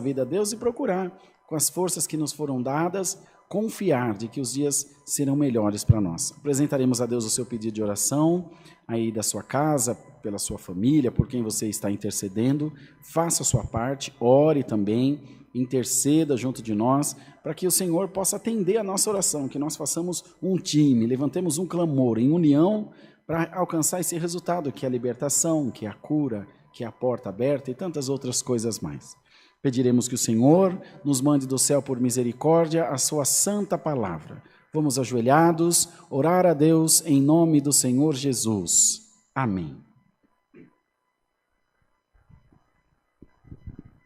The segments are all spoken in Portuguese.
vida a Deus e procurar, com as forças que nos foram dadas, confiar de que os dias serão melhores para nós. Apresentaremos a Deus o seu pedido de oração, aí da sua casa, pela sua família, por quem você está intercedendo. Faça a sua parte, ore também, interceda junto de nós, para que o Senhor possa atender a nossa oração, que nós façamos um time, levantemos um clamor em união para alcançar esse resultado, que é a libertação, que é a cura, que é a porta aberta e tantas outras coisas mais. Pediremos que o Senhor nos mande do céu por misericórdia a sua santa palavra. Vamos ajoelhados, orar a Deus em nome do Senhor Jesus. Amém.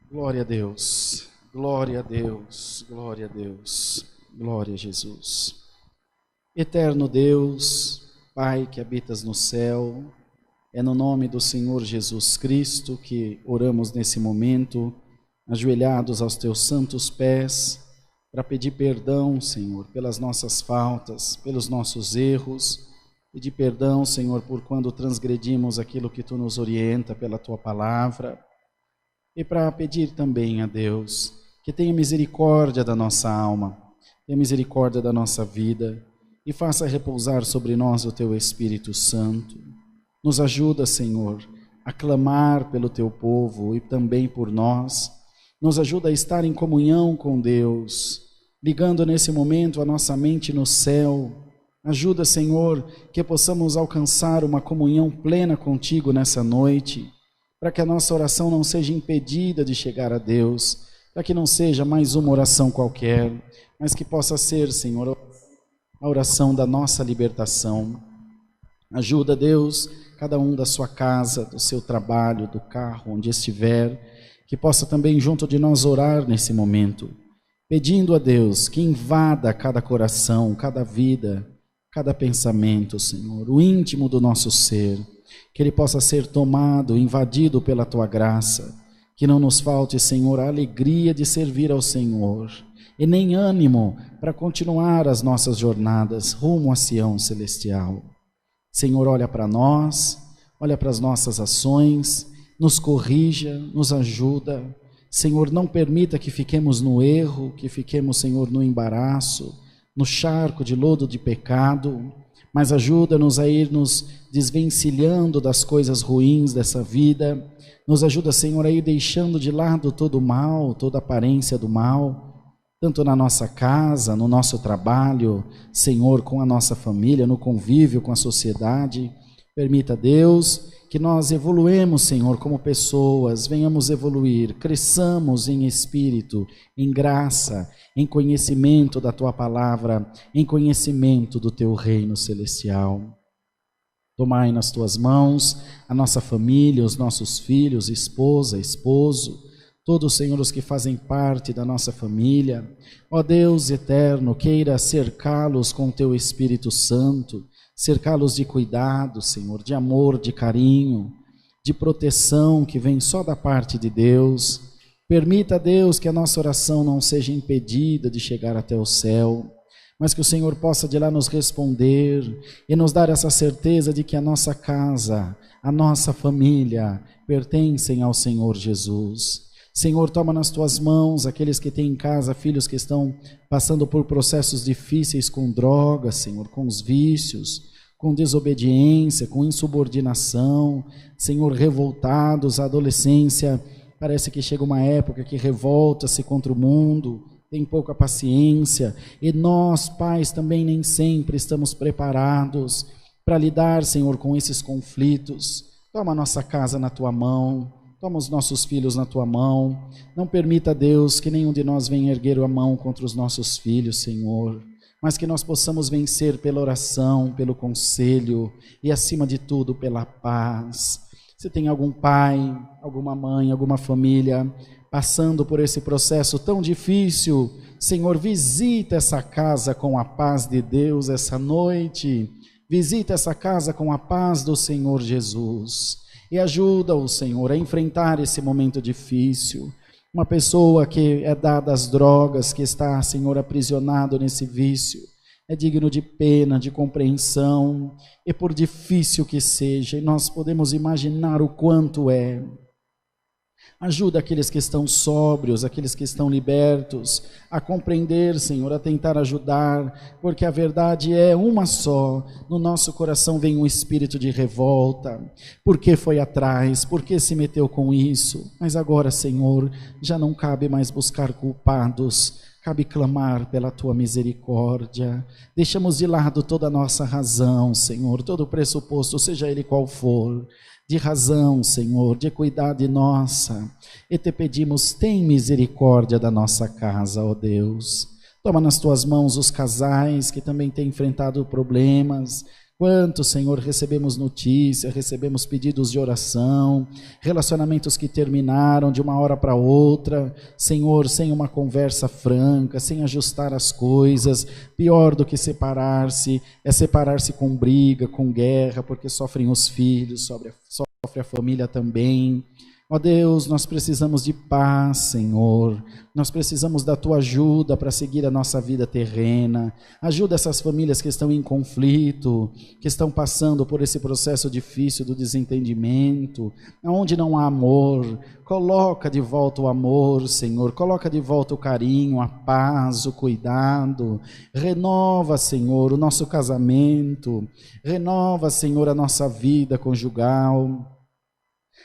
Glória a Deus, glória a Deus, glória a Deus, glória a Jesus. Eterno Deus, Pai que habitas no céu, é no nome do Senhor Jesus Cristo que oramos nesse momento, ajoelhados aos teus santos pés, para pedir perdão, Senhor, pelas nossas faltas, pelos nossos erros, pedir perdão, Senhor, por quando transgredimos aquilo que tu nos orienta pela tua palavra, e para pedir também a Deus que tenha misericórdia da nossa alma, tenha misericórdia da nossa vida, e faça repousar sobre nós o teu Espírito Santo. Nos ajuda, Senhor, a clamar pelo teu povo e também por nós. Nos ajuda a estar em comunhão com Deus, ligando nesse momento a nossa mente no céu. Ajuda, Senhor, que possamos alcançar uma comunhão plena contigo nessa noite, para que a nossa oração não seja impedida de chegar a Deus, para que não seja mais uma oração qualquer, mas que possa ser, Senhor, a oração da nossa libertação. Ajuda, Deus, cada um da sua casa, do seu trabalho, do carro, onde estiver, que possa também junto de nós orar nesse momento, pedindo a Deus que invada cada coração, cada vida, cada pensamento, Senhor, o íntimo do nosso ser, que ele possa ser tomado, invadido pela tua graça, que não nos falte, Senhor, a alegria de servir ao Senhor, e nem ânimo para continuar as nossas jornadas rumo a Sião celestial. Senhor, olha para nós, olha para as nossas ações, nos corrija, nos ajuda. Senhor, não permita que fiquemos no erro, que fiquemos, Senhor, no embaraço, no charco de lodo de pecado, mas ajuda-nos a ir nos desvencilhando das coisas ruins dessa vida. Nos ajuda, Senhor, a ir deixando de lado todo o mal, toda a aparência do mal, tanto na nossa casa, no nosso trabalho, Senhor, com a nossa família, no convívio com a sociedade. Permita, Deus, que nós evoluemos, Senhor, como pessoas, venhamos evoluir, cresçamos em espírito, em graça, em conhecimento da Tua palavra, em conhecimento do Teu reino celestial. Tomai nas Tuas mãos a nossa família, os nossos filhos, esposa, esposo, todos, Senhor, os que fazem parte da nossa família. Ó Deus eterno, queira cercá-los com o Teu Espírito Santo, cercá-los de cuidado, Senhor, de amor, de carinho, de proteção que vem só da parte de Deus. Permita, Deus, que a nossa oração não seja impedida de chegar até o céu, mas que o Senhor possa de lá nos responder e nos dar essa certeza de que a nossa casa, a nossa família pertencem ao Senhor Jesus. Senhor, toma nas Tuas mãos aqueles que têm em casa filhos que estão passando por processos difíceis com drogas, Senhor, com os vícios, com desobediência, com insubordinação, Senhor, revoltados, a adolescência, parece que chega uma época que revolta-se contra o mundo, tem pouca paciência, e nós, pais, também nem sempre estamos preparados para lidar, Senhor, com esses conflitos. Toma a nossa casa na Tua mão, toma os nossos filhos na Tua mão, não permita, Deus, que nenhum de nós venha erguer a mão contra os nossos filhos, Senhor, mas que nós possamos vencer pela oração, pelo conselho e, acima de tudo, pela paz. Se tem algum pai, alguma mãe, alguma família passando por esse processo tão difícil, Senhor, visita essa casa com a paz de Deus essa noite, visita essa casa com a paz do Senhor Jesus. E ajuda-o, Senhor, a enfrentar esse momento difícil. Uma pessoa que é dada às drogas, que está, Senhor, aprisionado nesse vício, é digno de pena, de compreensão, e por difícil que seja, e nós podemos imaginar o quanto é. Ajuda aqueles que estão sóbrios, aqueles que estão libertos, a compreender, Senhor, a tentar ajudar, porque a verdade é uma só. No nosso coração vem um espírito de revolta. Por que foi atrás? Por que se meteu com isso? Mas agora, Senhor, já não cabe mais buscar culpados, cabe clamar pela Tua misericórdia. Deixamos de lado toda a nossa razão, Senhor, todo o pressuposto, seja ele qual for, de razão, Senhor, de equidade nossa, e te pedimos, tem misericórdia da nossa casa, ó Deus. Toma nas tuas mãos os casais que também têm enfrentado problemas. Quanto, Senhor, recebemos notícia, recebemos pedidos de oração, relacionamentos que terminaram de uma hora para outra, Senhor, sem uma conversa franca, sem ajustar as coisas. Pior do que separar-se, é separar-se com briga, com guerra, porque sofrem os filhos, sofre a família também. Ó Deus, nós precisamos de paz, Senhor, nós precisamos da Tua ajuda para seguir a nossa vida terrena. Ajuda essas famílias que estão em conflito, que estão passando por esse processo difícil do desentendimento, onde não há amor. Coloca de volta o amor, Senhor, coloca de volta o carinho, a paz, o cuidado. Renova, Senhor, o nosso casamento, renova, Senhor, a nossa vida conjugal.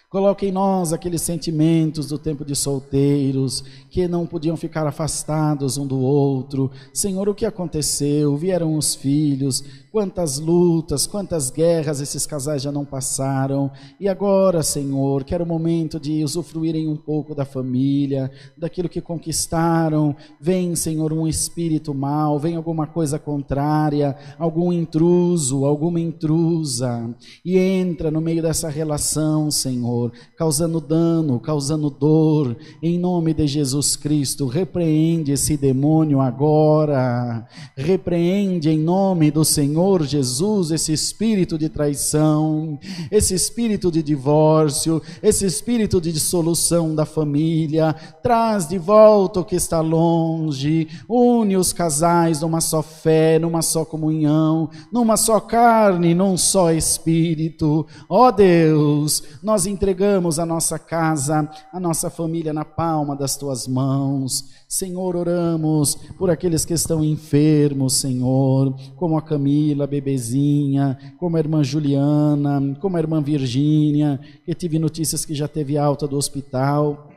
Coloque em nós aqueles sentimentos do tempo de solteiros, que não podiam ficar afastados um do outro. Senhor, o que aconteceu? Vieram os filhos, quantas lutas, quantas guerras esses casais já não passaram. E agora, Senhor, que era o momento de usufruírem um pouco da família, daquilo que conquistaram. Vem, Senhor, um espírito mau, vem alguma coisa contrária, algum intruso, alguma intrusa, e entra no meio dessa relação, Senhor, causando dano, causando dor. Em nome de Jesus Cristo, repreende esse demônio agora, repreende em nome do Senhor Jesus esse espírito de traição, esse espírito de divórcio, esse espírito de dissolução da família. Traz de volta o que está longe, une os casais numa só fé, numa só comunhão, numa só carne, num só espírito. Ó Deus, nós entregamos a nossa casa, a nossa família na palma das Tuas mãos. Senhor, oramos por aqueles que estão enfermos, Senhor, como a Camila, a bebezinha, como a irmã Juliana, como a irmã Virgínia, que tive notícias que já teve alta do hospital,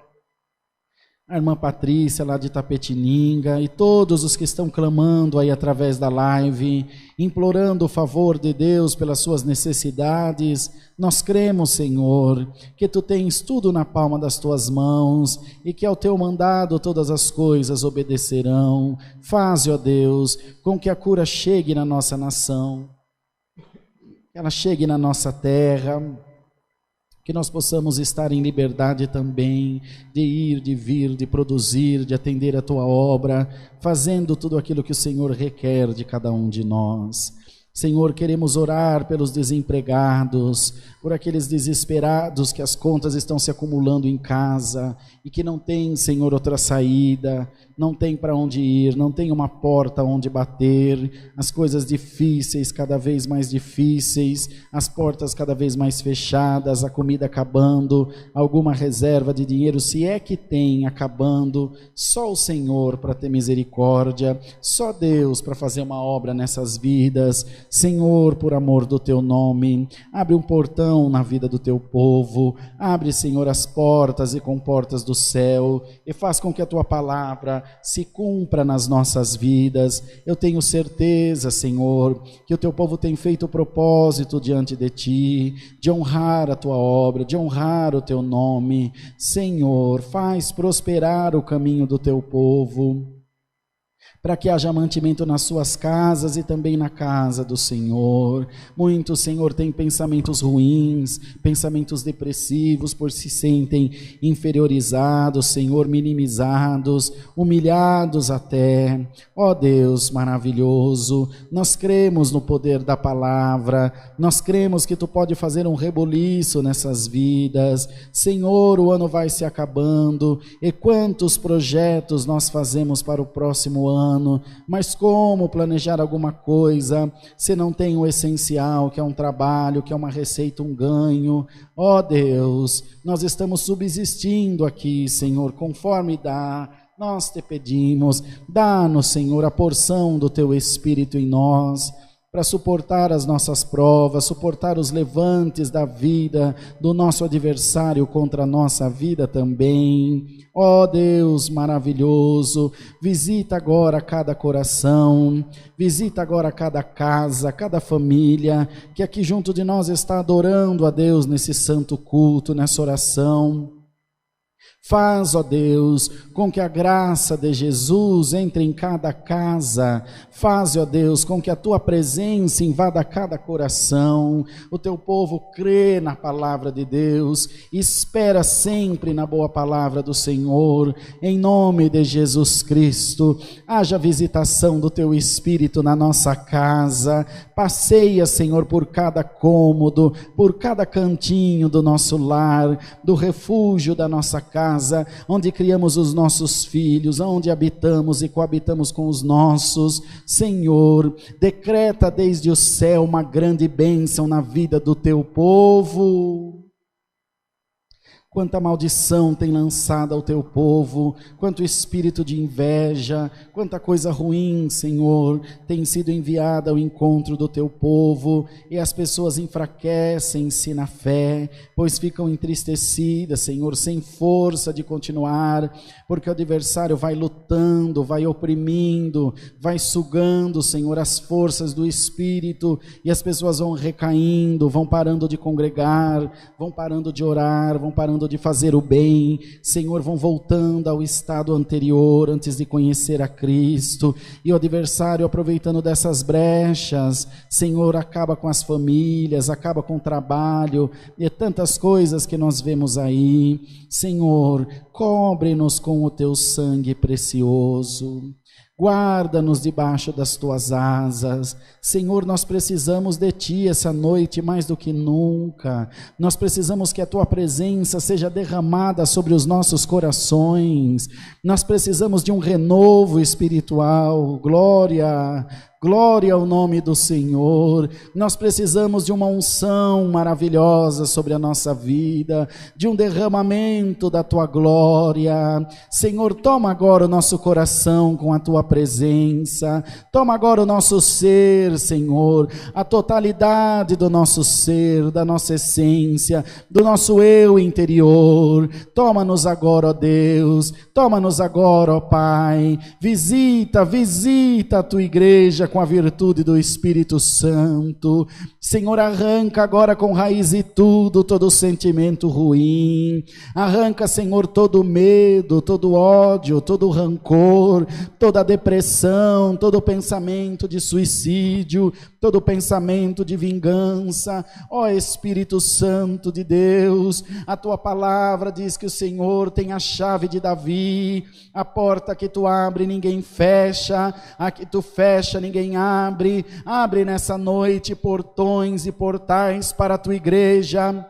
a irmã Patrícia lá de Tapetininga, e todos os que estão clamando aí através da live, implorando o favor de Deus pelas suas necessidades. Nós cremos, Senhor, que Tu tens tudo na palma das Tuas mãos e que ao Teu mandado todas as coisas obedecerão. Faze, ó Deus, com que a cura chegue na nossa nação, que ela chegue na nossa terra, que nós possamos estar em liberdade também, de ir, de vir, de produzir, de atender a Tua obra, fazendo tudo aquilo que o Senhor requer de cada um de nós. Senhor, queremos orar pelos desempregados, por aqueles desesperados que as contas estão se acumulando em casa e que não tem, Senhor, outra saída, não tem para onde ir, não tem uma porta onde bater, as coisas difíceis, cada vez mais difíceis, as portas cada vez mais fechadas, a comida acabando, alguma reserva de dinheiro, se é que tem, acabando. Só o Senhor para ter misericórdia, só Deus para fazer uma obra nessas vidas. Senhor, por amor do Teu nome, abre um portão na vida do Teu povo, abre, Senhor, as portas e comportas do céu, e faz com que a Tua palavra se cumpra nas nossas vidas. Eu tenho certeza, Senhor, que o Teu povo tem feito o propósito diante de Ti, de honrar a Tua obra, de honrar o Teu nome. Senhor, faz prosperar o caminho do Teu povo, para que haja mantimento nas suas casas e também na casa do Senhor. Muitos, Senhor, têm pensamentos ruins, pensamentos depressivos, por se sentem inferiorizados, Senhor, minimizados, humilhados até. Ó Deus maravilhoso, nós cremos no poder da palavra, nós cremos que Tu pode fazer um reboliço nessas vidas. Senhor, o ano vai se acabando, e quantos projetos nós fazemos para o próximo ano, mas como planejar alguma coisa se não tem o essencial, que é um trabalho, que é uma receita, um ganho? Ó Deus, nós estamos subsistindo aqui, Senhor, conforme dá. Nós te pedimos, dá-nos, Senhor, a porção do Teu Espírito em nós, para suportar as nossas provas, suportar os levantes da vida, do nosso adversário contra a nossa vida também. Ó Deus maravilhoso, visita agora cada coração, visita agora cada casa, cada família, que aqui junto de nós está adorando a Deus nesse santo culto, nessa oração. Faz, ó Deus, com que a graça de Jesus entre em cada casa. Faz, ó Deus, com que a Tua presença invada cada coração. O Teu povo crê na palavra de Deus, espera sempre na boa palavra do Senhor. Em nome de Jesus Cristo, haja visitação do Teu Espírito na nossa casa. Passeia, Senhor, por cada cômodo, por cada cantinho do nosso lar, do refúgio da nossa casa, onde criamos os nossos filhos, onde habitamos e coabitamos com os nossos. Senhor, decreta desde o céu uma grande bênção na vida do Teu povo. Quanta maldição tem lançado ao Teu povo, quanto espírito de inveja, quanta coisa ruim, Senhor, tem sido enviada ao encontro do Teu povo, e as pessoas enfraquecem-se na fé, pois ficam entristecidas, Senhor, sem força de continuar, porque o adversário vai lutando, vai oprimindo, vai sugando, Senhor, as forças do Espírito, e as pessoas vão recaindo, vão parando de congregar, vão parando de orar, vão parando de fazer o bem, Senhor, vão voltando ao estado anterior, antes de conhecer a Cristo, e o adversário, aproveitando dessas brechas, Senhor, acaba com as famílias, acaba com o trabalho, e tantas coisas que nós vemos aí. Senhor, cobre-nos com o Teu sangue precioso, guarda-nos debaixo das Tuas asas. Senhor, nós precisamos de Ti essa noite mais do que nunca. Nós precisamos que a Tua presença seja derramada sobre os nossos corações. Nós precisamos de um renovo espiritual. Glória, glória ao nome do Senhor. Nós precisamos de uma unção maravilhosa sobre a nossa vida, de um derramamento da Tua glória. Senhor, toma agora o nosso coração com a Tua presença, toma agora o nosso ser, Senhor, a totalidade do nosso ser, da nossa essência, do nosso eu interior. Toma-nos agora, ó Deus, toma-nos agora, ó Pai. Visita a Tua igreja com a virtude do Espírito Santo. Senhor, arranca agora com raiz e tudo, todo sentimento ruim. Arranca, Senhor, todo medo, todo ódio, todo rancor, toda depressão, todo pensamento de suicídio, todo pensamento de vingança. Ó Espírito Santo de Deus, a Tua palavra diz que o Senhor tem a chave de Davi. A porta que Tu abre, ninguém fecha. A que Tu fecha, ninguém abre. Abre nessa noite portões e portais para a Tua igreja.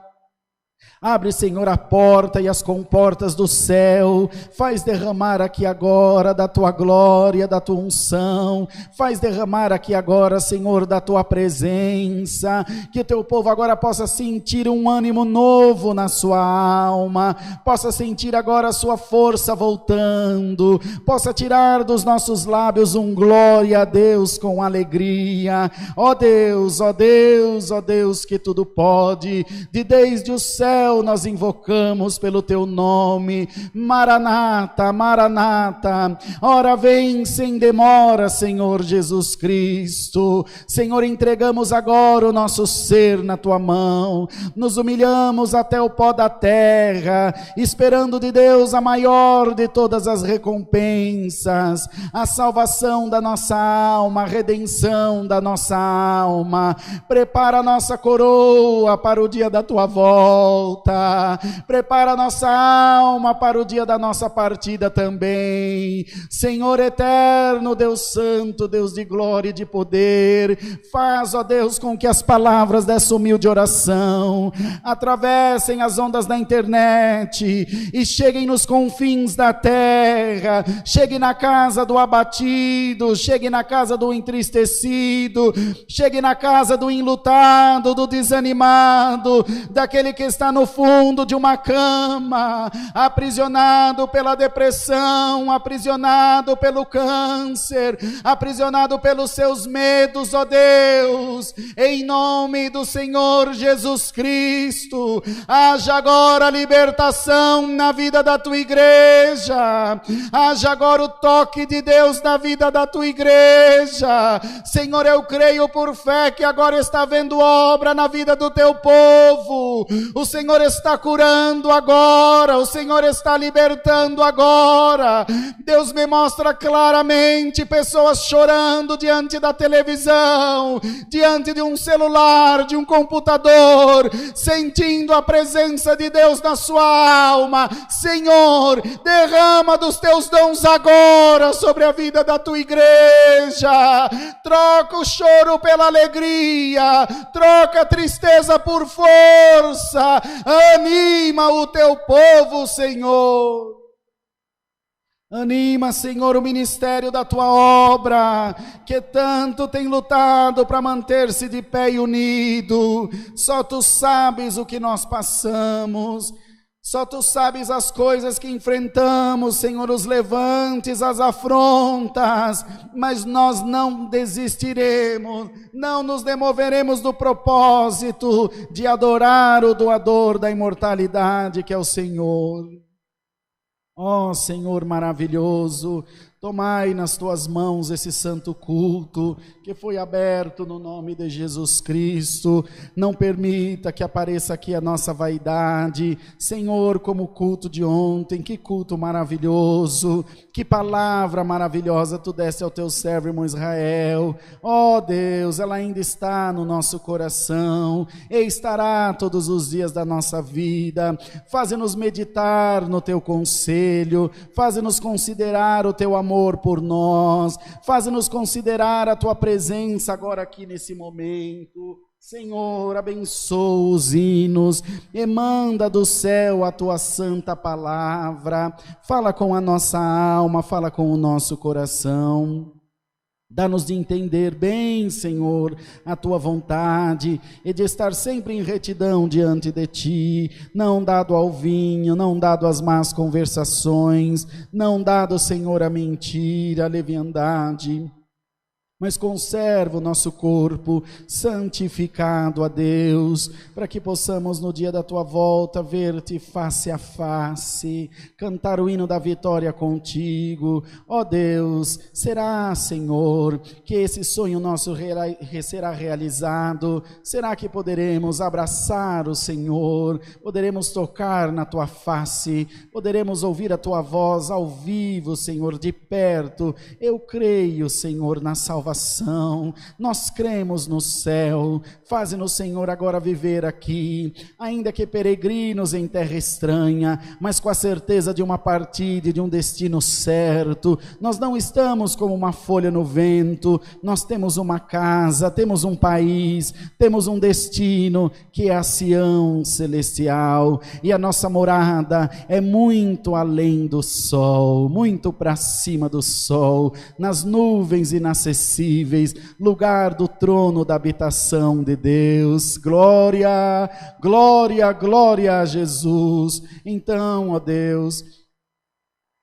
Abre, Senhor, a porta e as comportas do céu. Faz derramar aqui agora da Tua glória, da Tua unção. Faz derramar aqui agora, Senhor, da Tua presença. Que o Teu povo agora possa sentir um ânimo novo na sua alma. Possa sentir agora a sua força voltando. Possa tirar dos nossos lábios um glória a Deus com alegria. Ó Deus, ó Deus, ó Deus que tudo pode. Desde o céu nós invocamos pelo Teu nome. Maranata, Maranata. Ora vem sem demora, Senhor Jesus Cristo. Senhor, entregamos agora o nosso ser na Tua mão. Nos humilhamos até o pó da terra, esperando de Deus a maior de todas as recompensas, a salvação da nossa alma, a redenção da nossa alma. Prepara a nossa coroa para o dia da Tua volta. volta. Prepara a nossa alma para o dia da nossa partida também. Senhor eterno, Deus santo, Deus de glória e de poder, faz, ó Deus, com que as palavras dessa humilde oração atravessem as ondas da internet e cheguem nos confins da terra, chegue na casa do abatido, chegue na casa do entristecido, chegue na casa do enlutado, do desanimado, daquele que está no fundo de uma cama, aprisionado pela depressão, aprisionado pelo câncer, aprisionado pelos seus medos, ó Deus, em nome do Senhor Jesus Cristo, haja agora libertação na vida da tua igreja, haja agora o toque de Deus na vida da tua igreja. Senhor, eu creio por fé que agora está havendo obra na vida do teu povo, o Senhor está curando agora, o Senhor está libertando agora. Deus me mostra claramente pessoas chorando diante da televisão, diante de um celular, de um computador, sentindo a presença de Deus na sua alma. Senhor, derrama dos teus dons agora sobre a vida da tua igreja, troca o choro pela alegria, troca a tristeza por força, anima o teu povo, Senhor. Anima, Senhor, o ministério da tua obra, que tanto tem lutado para manter-se de pé e unido. Só tu sabes o que nós passamos, só tu sabes as coisas que enfrentamos, Senhor, os levantes, as afrontas, mas nós não desistiremos, não nos demoveremos do propósito de adorar o doador da imortalidade, que é o Senhor. Ó Senhor maravilhoso, tomai nas tuas mãos esse santo culto que foi aberto no nome de Jesus Cristo. Não permita que apareça aqui a nossa vaidade, Senhor, como o culto de ontem. Que culto maravilhoso, que palavra maravilhosa tu deste ao teu servo irmão Israel. Ó Deus, ela ainda está no nosso coração e estará todos os dias da nossa vida. Faze-nos meditar no teu conselho, faze-nos considerar o teu amor por nós, faze-nos considerar a tua presença agora aqui nesse momento. Senhor, abençoa os hinos e manda do céu a tua santa palavra. Fala com a nossa alma, fala com o nosso coração. Dá-nos de entender bem, Senhor, a tua vontade e de estar sempre em retidão diante de ti, não dado ao vinho, não dado às más conversações, não dado, Senhor, à mentira, à leviandade, mas conserva o nosso corpo santificado a Deus, para que possamos no dia da tua volta ver-te face a face, cantar o hino da vitória contigo. Ó Deus, será, Senhor, que esse sonho nosso será realizado? Será que poderemos abraçar o Senhor, poderemos tocar na tua face, poderemos ouvir a tua voz ao vivo, Senhor, de perto? Eu creio, Senhor, na salvação. Nós cremos no céu. Faze-nos, Senhor, agora viver aqui, ainda que peregrinos em terra estranha, mas com a certeza de uma partida e de um destino certo. Nós não estamos como uma folha no vento, nós temos uma casa, temos um país, temos um destino, que é a Sião celestial, e a nossa morada é muito além do sol, muito para cima do sol, nas nuvens inacessíveis, lugar do trono da habitação de Deus. Glória, glória, glória a Jesus. Então, ó Deus,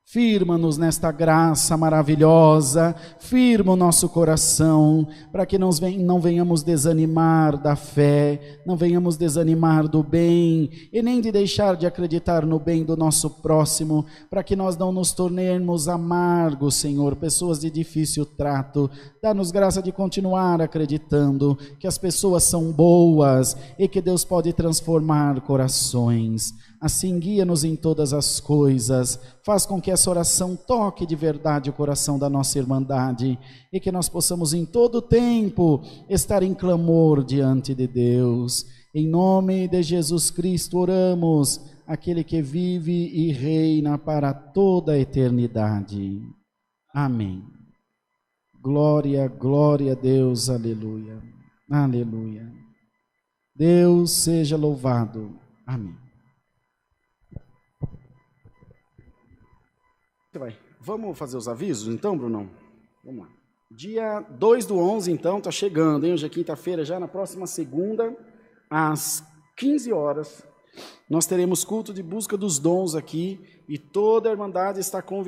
firma-nos nesta graça maravilhosa, firma o nosso coração, para que não venhamos desanimar da fé, não venhamos desanimar do bem, e nem de deixar de acreditar no bem do nosso próximo, para que nós não nos tornemos amargos, Senhor, pessoas de difícil trato. Dá-nos graça de continuar acreditando que as pessoas são boas e que Deus pode transformar corações. Assim, guia-nos em todas as coisas, faz com que essa oração toque de verdade o coração da nossa irmandade e que nós possamos em todo tempo estar em clamor diante de Deus. Em nome de Jesus Cristo oramos, aquele que vive e reina para toda a eternidade. Amém. Glória, glória a Deus, aleluia, aleluia. Deus seja louvado. Amém. Vamos fazer os avisos então, Brunão? Vamos lá. Dia 2/11, então, está chegando, hein? Hoje é quinta-feira, já na próxima segunda, às 15 horas, nós teremos culto de busca dos dons aqui, e toda a Irmandade está convidada.